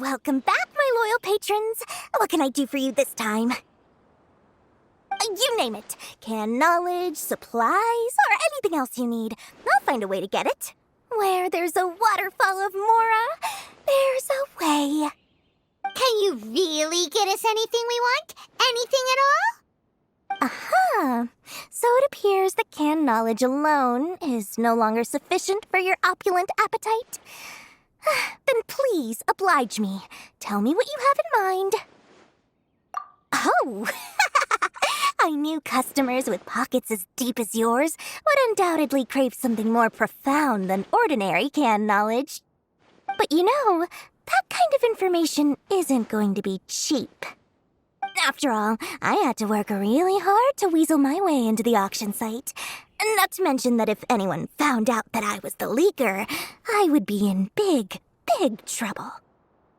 Welcome back, my loyal patrons. What can I do for you this time? You name it. Canned knowledge, supplies, or anything else you need. I'll find a way to get it. Where there's a waterfall of Mora, there's a way. Can you really get us anything we want? Anything at all? Aha! So it appears that canned knowledge alone is no longer sufficient for your opulent appetite. Then please oblige me. Tell me what you have in mind. Oh! I knew customers with pockets as deep as yours would undoubtedly crave something more profound than ordinary canned knowledge. But you know, that kind of information isn't going to be cheap. After all, I had to work really hard to weasel my way into the auction site. Not to mention that if anyone found out that I was the leaker, I would be in big, big trouble.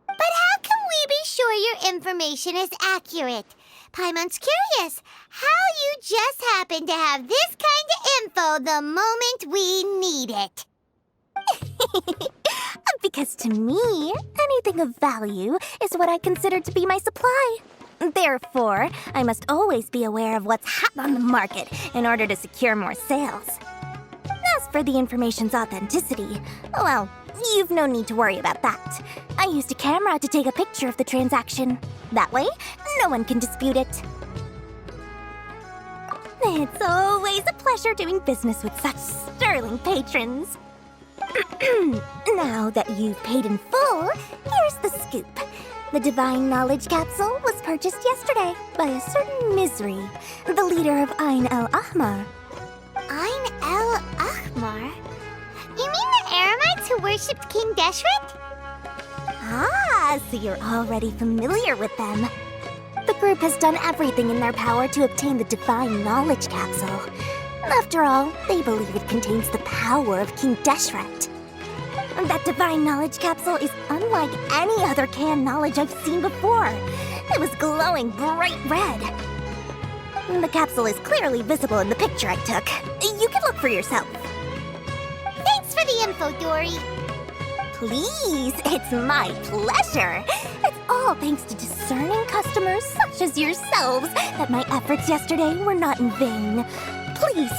But how can we be sure your information is accurate? Paimon's curious how you just happen to have this kind of info the moment we need it. Because to me, anything of value is what I consider to be my supply. Therefore, I must always be aware of what's hot on the market in order to secure more sales. As for the information's authenticity, well, you've no need to worry about that. I used a camera to take a picture of the transaction. That way, no one can dispute it. It's always a pleasure doing business with such sterling patrons. Now that you've paid in full, here's the scoop. The Divine Knowledge Capsule was purchased yesterday by a certain Misery, the leader of Ain el-Ahmar. Ain el-Ahmar? You mean the Aramites who worshipped King Deshret? Ah, so you're already familiar with them. The group has done everything in their power to obtain the Divine Knowledge Capsule. After all, they believe it contains the power of King Deshret. That Divine Knowledge Capsule is unlike any other canned knowledge I've seen before. It was glowing bright red. The capsule is clearly visible in the picture I took. You can look for yourself. Thanks for the info, Dory. Please, it's my pleasure. It's all thanks to discerning customers such as yourselves that my efforts yesterday were not in vain. Please,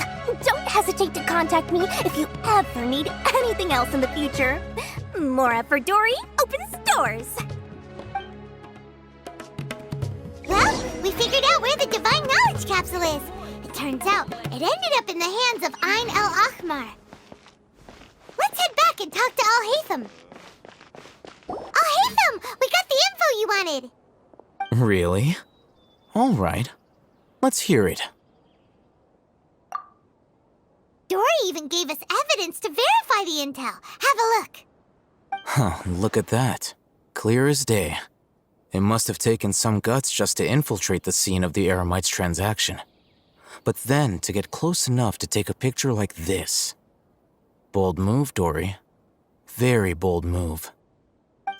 don't hesitate to contact me if you ever need anything else in the future. Mora for Dory opens doors. Well, we figured out where the Divine Knowledge Capsule is. It turns out it ended up in the hands of Ain el-Ahmar. Let's head back and talk to Al-Haytham. Al-Haytham, we got the info you wanted. Really? All right. Let's hear it. Dory even gave us evidence to verify the intel. Have a look. Huh, look at that. Clear as day. It must have taken some guts just to infiltrate the scene of the Aramites' transaction. But then to get close enough to take a picture like this. Bold move, Dory. Very bold move.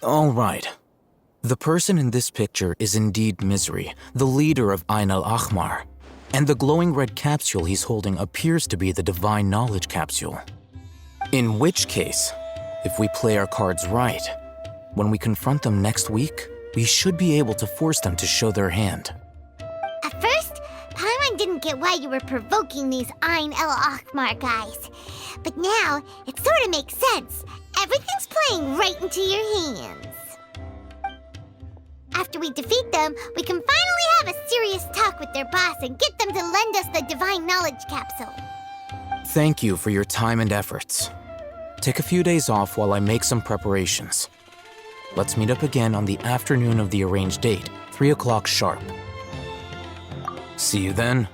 All right. The person in this picture is indeed Misery, the leader of Ain el-Ahmar. And the glowing red capsule he's holding appears to be the Divine Knowledge Capsule. In which case, if we play our cards right, when we confront them next week, we should be able to force them to show their hand. At first, Paimon didn't get why you were provoking these Ain el-Ahmar guys. But now, it sort of makes sense. Everything's playing right into your hands. After we defeat them, we can finally have a serious talk with their boss and get them to lend us the Divine Knowledge Capsule. Thank you for your time and efforts. Take a few days off while I make some preparations. Let's meet up again on the afternoon of the arranged date, 3 o'clock sharp. See you then.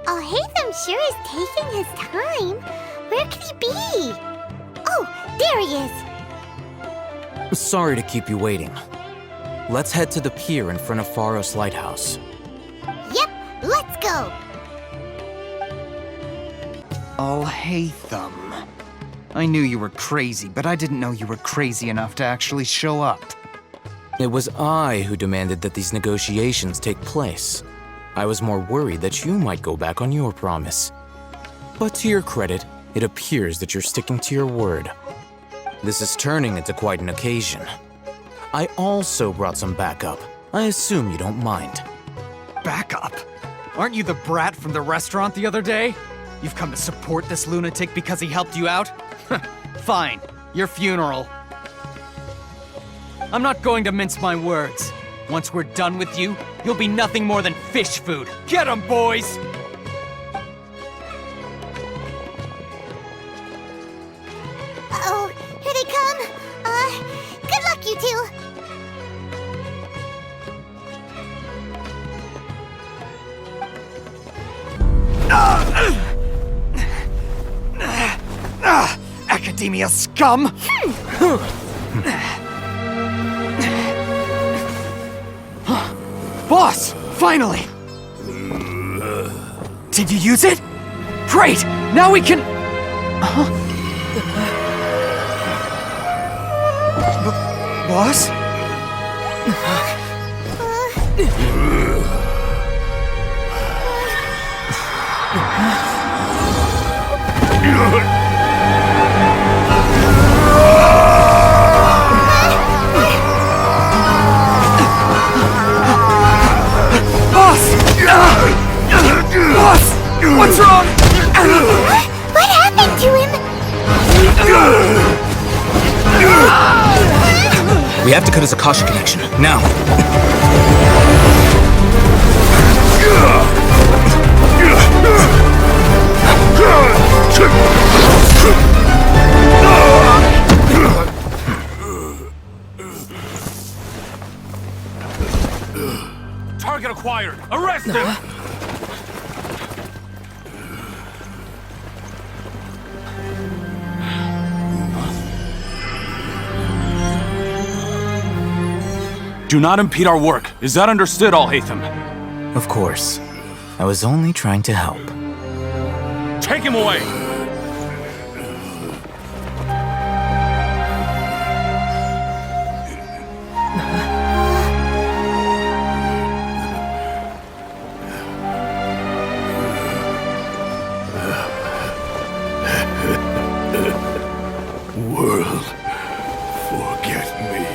Al-Haytham sure is taking his time. Where could he be? Oh, there he is. Sorry to keep you waiting. Let's head to the pier in front of Pharos Lighthouse. Yep, let's go. Al-Haytham. I knew you were crazy, but I didn't know you were crazy enough to actually show up. It was I who demanded that these negotiations take place. I was more worried that you might go back on your promise. But to your credit, it appears that you're sticking to your word. This is turning into quite an occasion. I also brought some backup. I assume you don't mind. Backup? Aren't you the brat from the restaurant the other day? You've come to support this lunatic because he helped you out? Fine, your funeral. I'm not going to mince my words. Once we're done with you, you'll be nothing more than fish food. Get 'em, boys! Uh-oh, here they come. Good luck, you two. Academia scum! Boss! Finally! Did you use it? Great! Now we can... Boss? Boss! What's wrong? What happened to him? We have to cut his Akasha connection, now. Target acquired! Arrest him! Do not impede our work. Is that understood, Al-Haytham? Of course. I was only trying to help. Take him away! World, forget me.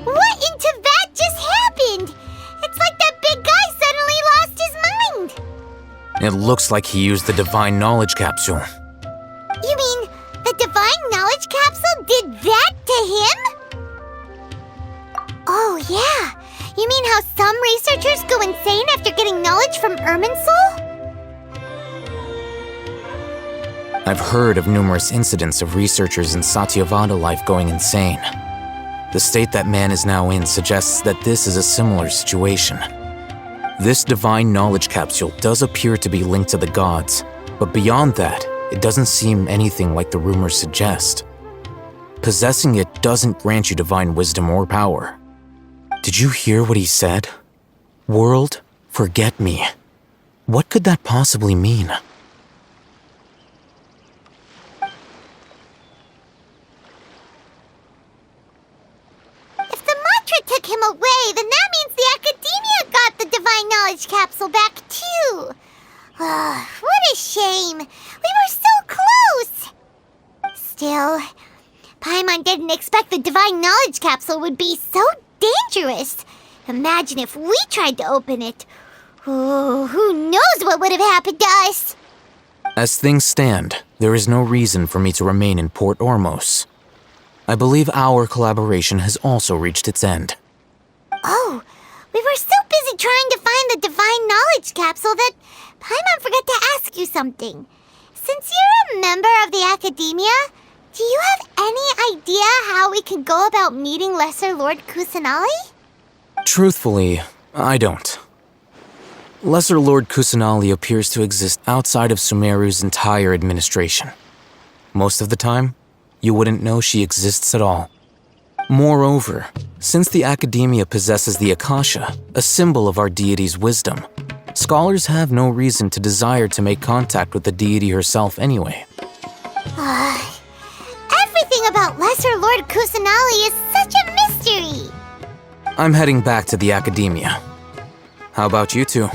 What into that just happened? It's like that big guy suddenly lost his mind. It looks like he used the Divine Knowledge Capsule. You mean the Divine Knowledge Capsule did that to him? Oh, yeah. You mean how some researchers go insane after getting knowledge from Irminsul? I've heard of numerous incidents of researchers in Satyavada life going insane. The state that man is now in suggests that this is a similar situation. This Divine Knowledge Capsule does appear to be linked to the gods, but beyond that, it doesn't seem anything like the rumors suggest. Possessing it doesn't grant you divine wisdom or power. Did you hear what he said? World, forget me. What could that possibly mean? If the mantra took him away, then that means the Academia got the Divine Knowledge Capsule back too. What a shame. We were so close. Still, Paimon didn't expect the Divine Knowledge Capsule would be so dangerous. Imagine if we tried to open it. Oh, who knows what would have happened to us? As things stand, there is no reason for me to remain in Port Ormos. I believe our collaboration has also reached its end. Oh, we were so busy trying to find the Divine Knowledge Capsule that Paimon forgot to ask you something. Since you're a member of the Academia, do you have any idea how we can go about meeting Lesser Lord Kusanali? Truthfully, I don't. Lesser Lord Kusanali appears to exist outside of Sumeru's entire administration. Most of the time, you wouldn't know she exists at all. Moreover, since the Academia possesses the Akasha, a symbol of our deity's wisdom, scholars have no reason to desire to make contact with the deity herself anyway. Everything about Lesser Lord Kusanali is such a mystery. I'm heading back to the academia. How about you two?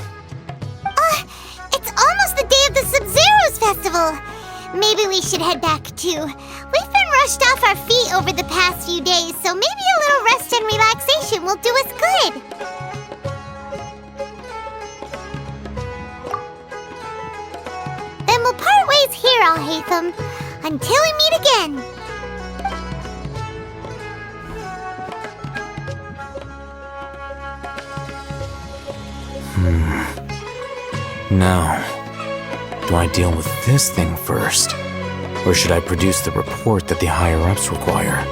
It's almost the day of the Sub-Zero's festival. Maybe we should head back too. We've been rushed off our feet over the past few days, so maybe a little rest and relaxation will do us good. Then we'll part ways here, Alhaitham. Until we meet again. Now, do I deal with this thing first? Or should I produce the report that the higher-ups require?